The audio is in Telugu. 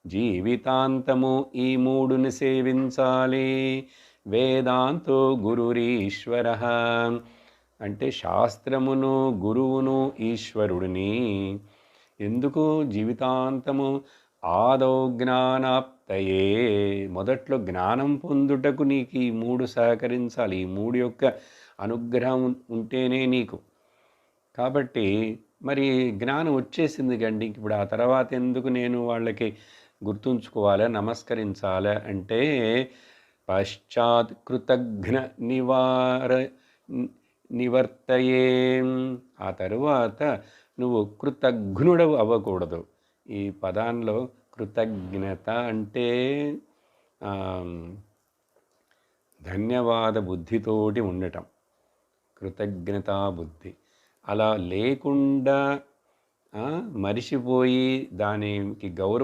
జీవితాంతము ఈ మూడుని సేవించాలి. వేదాంతో గురురీశ్వర అంటే శాస్త్రమును గురువును ఈశ్వరుడిని. ఎందుకు జీవితాంతము ఆదౌ జ్ఞానాప్తయే మొదట్లో జ్ఞానం పొందుటకు నీకు ఈ మూడు సహకరించాలి. ఈ మూడు యొక్క అనుగ్రహం ఉంటేనే నీకు. కాబట్టి మరి జ్ఞానం వచ్చేసింది కండి, ఇప్పుడు ఆ తర్వాత ఎందుకు నేను వాళ్ళకి గుర్తుంచుకోవాలా, నమస్కరించాలా అంటే పశ్చాత్ కృతఘ్న నివర్తయే. ఆ తరువాత నువ్వు కృతఘ్నుడవు అవ్వకూడదు. ఈ పదాల్లో కృతజ్ఞత అంటే ధన్యవాద బుద్ధితోటి ఉండటం, కృతజ్ఞతా బుద్ధి. అలా లేకుండా మరిచిపోయి దానికి గౌరవం